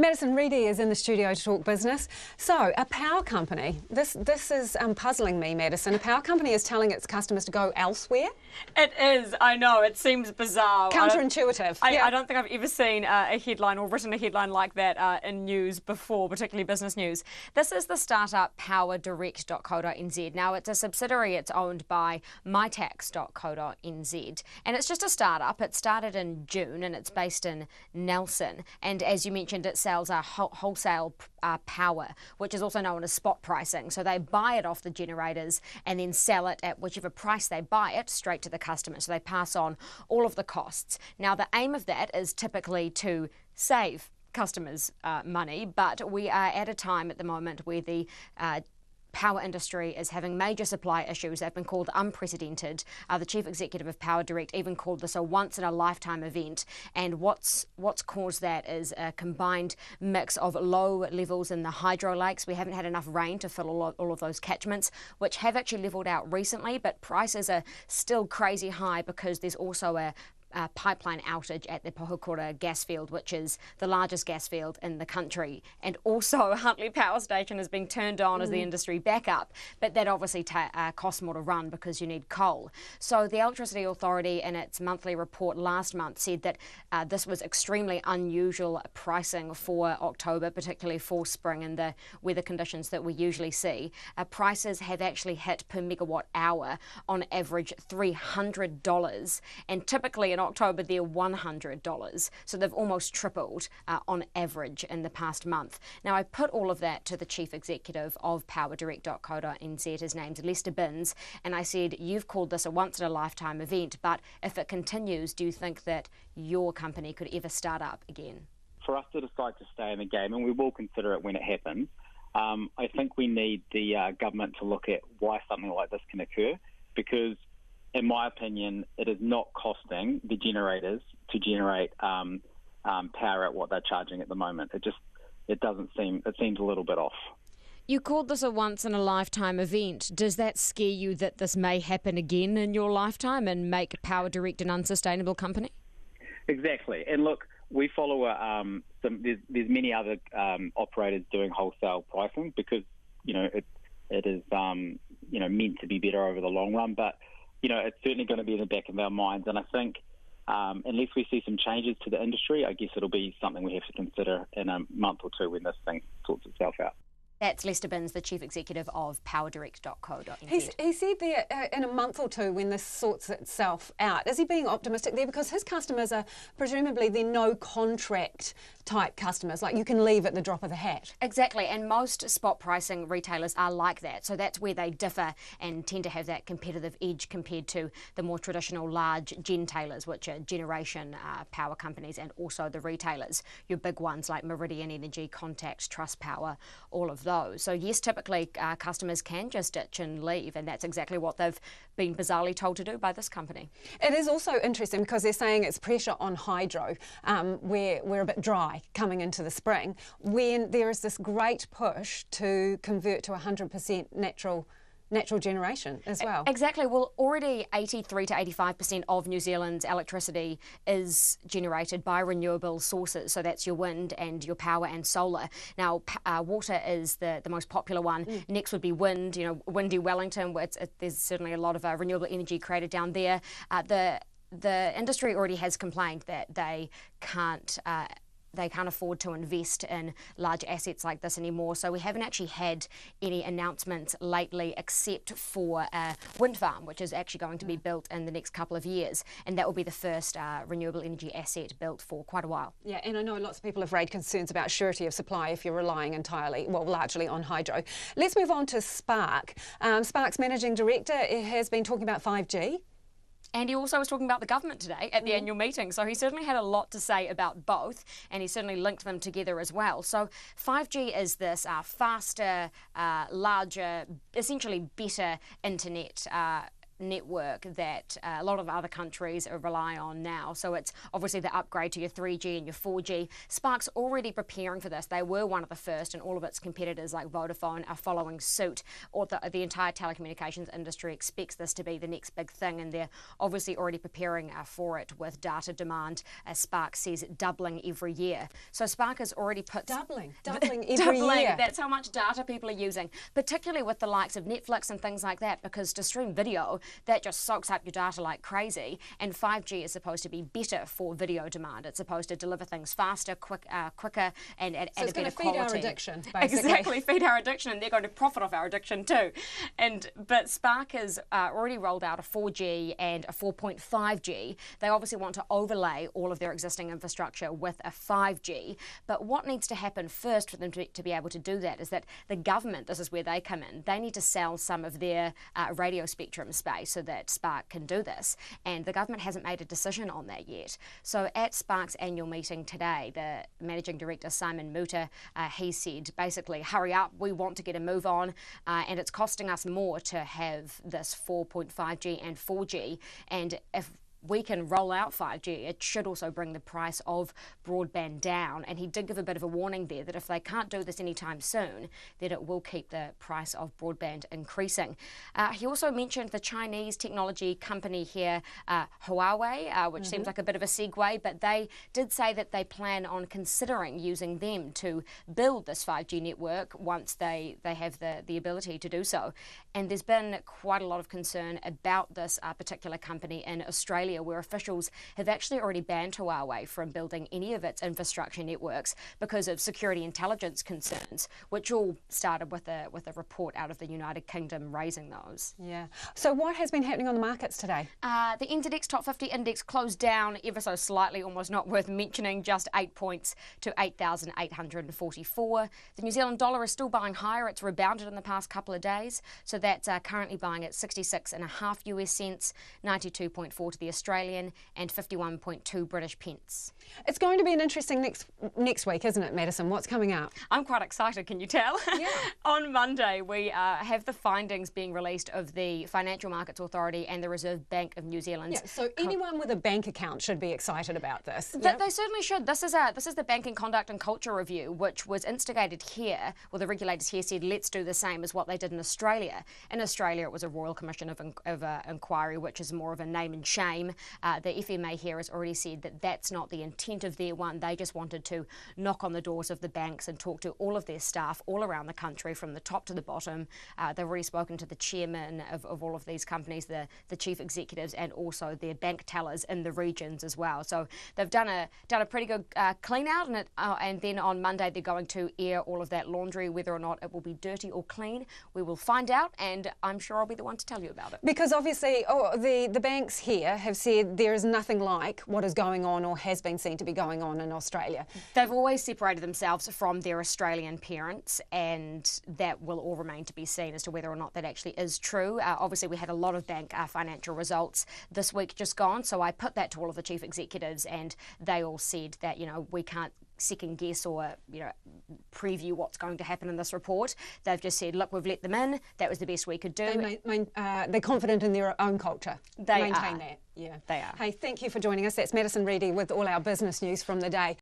Madison Reedy is in the studio to talk business. So, a power company. This is puzzling me, Madison. A power company is telling its customers to go elsewhere? It is, I know, it seems bizarre. Counterintuitive. I don't think I've ever seen a headline or written a headline like that in news before, particularly business news. This is the startup powerdirect.co.nz. Now, it's a subsidiary, it's owned by mytax.co.nz. And it's just a startup. It started in June and it's based in Nelson. And as you mentioned, it sells wholesale power, which is also known as spot pricing. So they buy it off the generators and then sell it at whichever price they buy it straight to the customer. So they pass on all of the costs. Now, the aim of that is typically to save customers money, but we are at a time at the moment where the power industry is having major supply issues. They've been called unprecedented. The chief executive of Power Direct even called this a once-in-a-lifetime event. And what's caused that is a combined mix of low levels in the hydro lakes. We haven't had enough rain to fill all of those catchments, which have actually levelled out recently, but prices are still crazy high because there's also a pipeline outage at the Pohokura gas field, which is the largest gas field in the country. And also Huntly Power Station is being turned on as the industry backup, but that obviously costs more to run because you need coal. So the Electricity Authority in its monthly report last month said that this was extremely unusual pricing for October, particularly for spring and the weather conditions that we usually see. Prices have actually hit per megawatt hour on average $300, and typically in October they're $100, so they've almost tripled on average in the past month. Now, I put all of that to the chief executive of powerdirect.co.nz. His name's Lester Binns, and I said, you've called this a once-in-a-lifetime event, but if it continues, do you think that your company could ever start up again? For us to decide to stay in the game, and we will consider it when it happens, I think we need the government to look at why something like this can occur, because in my opinion, it is not costing the generators to generate power at what they're charging at the moment. It seems a little bit off. You called this a once-in-a-lifetime event. Does that scare you that this may happen again in your lifetime and make Power Direct an unsustainable company? Exactly. And look, we follow there's many other operators doing wholesale pricing because, it is, meant to be better over the long run. But it's certainly going to be in the back of our minds. And I think unless we see some changes to the industry, I guess it'll be something we have to consider in a month or two when this thing sorts itself out. That's Lester Binns, the chief executive of powerdirect.co.nz. He said there in a month or two when this sorts itself out. Is he being optimistic there? Because his customers are presumably they're no contract type customers, like you can leave at the drop of the hat. Exactly, and most spot pricing retailers are like that. So that's where they differ and tend to have that competitive edge compared to the more traditional large gentailers, which are generation power companies, and also the retailers, your big ones like Meridian Energy, Contact, Trustpower, all of those. So yes, typically customers can just ditch and leave, and that's exactly what they've been bizarrely told to do by this company. It is also interesting because they're saying it's pressure on hydro, where we're a bit dry coming into the spring, when there is this great push to convert to 100% natural generation as well. Exactly. Well, already 83 to 85% of New Zealand's electricity is generated by renewable sources. So that's your wind and your power and solar. Now, water is the most popular one. Next would be wind. Windy Wellington, there's certainly a lot of renewable energy created down there. The industry already has complained that they can't afford to invest in large assets like this anymore. So we haven't actually had any announcements lately except for a wind farm, which is actually going to be built in the next couple of years. And that will be the first renewable energy asset built for quite a while. Yeah, and I know lots of people have raised concerns about surety of supply if you're relying largely on hydro. Let's move on to Spark. Spark's managing director has been talking about 5G. And he also was talking about the government today at the annual meeting. So he certainly had a lot to say about both, and he certainly linked them together as well. So 5G is this faster, larger, essentially better internet network that a lot of other countries rely on now. So it's obviously the upgrade to your 3G and your 4G. Spark's already preparing for this. They were one of the first, and all of its competitors like Vodafone are following suit. Or the entire telecommunications industry expects this to be the next big thing, and they're obviously already preparing for it with data demand, as Spark says, doubling every year. So Spark has already put... Doubling every year. That's how much data people are using, particularly with the likes of Netflix and things like that, because to stream video, that just soaks up your data like crazy, and 5G is supposed to be better for video demand. It's supposed to deliver things faster, quicker, and at so a it's going better to feed quality. our addiction, basically. Exactly, feed our addiction, and they're going to profit off our addiction too. But Spark has already rolled out a 4G and a 4.5G. They obviously want to overlay all of their existing infrastructure with a 5G. But what needs to happen first for them to be able to do that is that the government, this is where they come in, they need to sell some of their radio spectrum space so that Spark can do this. And the government hasn't made a decision on that yet. So at Spark's annual meeting today, the Managing Director, Simon Mutter, he said, basically, hurry up, we want to get a move on, and it's costing us more to have this 4.5G and 4G. And if we can roll out 5G, it should also bring the price of broadband down. And he did give a bit of a warning there that if they can't do this anytime soon, then it will keep the price of broadband increasing. He also mentioned the Chinese technology company here, Huawei, which seems like a bit of a segue, but they did say that they plan on considering using them to build this 5G network once they have the ability to do so. And there's been quite a lot of concern about this particular company in Australia, where officials have actually already banned Huawei from building any of its infrastructure networks because of security intelligence concerns, which all started with a report out of the United Kingdom raising those. Yeah. So what has been happening on the markets today? The NZX Top 50 Index closed down ever so slightly, almost not worth mentioning, just 8 points to 8,844. The New Zealand dollar is still buying higher. It's rebounded in the past couple of days, so that's currently buying at 66.5 US cents, 92.4 to the Australian, and 51.2 British pence. It's going to be an interesting next week, isn't it, Madison? What's coming up? I'm quite excited, can you tell? Yeah. On Monday, we have the findings being released of the Financial Markets Authority and the Reserve Bank of New Zealand. Yeah, so anyone with a bank account should be excited about this. They certainly should. This is the Banking Conduct and Culture Review, which was instigated here. Well, the regulators here said, let's do the same as what they did in Australia. In Australia, it was a Royal Commission of Inquiry, which is more of a name and shame. The FMA here has already said that that's not the intent of their one. They just wanted to knock on the doors of the banks and talk to all of their staff all around the country, from the top to the bottom. They've already spoken to the chairman of all of these companies, the chief executives, and also their bank tellers in the regions as well. So they've done a pretty good clean out, and then on Monday they're going to air all of that laundry. Whether or not it will be dirty or clean, we will find out, and I'm sure I'll be the one to tell you about it. Because obviously the banks here have said there is nothing like what is going on or has been seen to be going on in Australia. They've always separated themselves from their Australian parents, and that will all remain to be seen as to whether or not that actually is true. Obviously, we had a lot of bank financial results this week just gone, so I put that to all of the chief executives, and they all said that, we can't second guess or preview what's going to happen in this report. They've just said, look, we've let them in. That was the best we could do. They're confident in their own culture. They maintain are. that. Yeah, they are. Hey, thank you for joining us. That's Madison Reedy with all our business news from the day.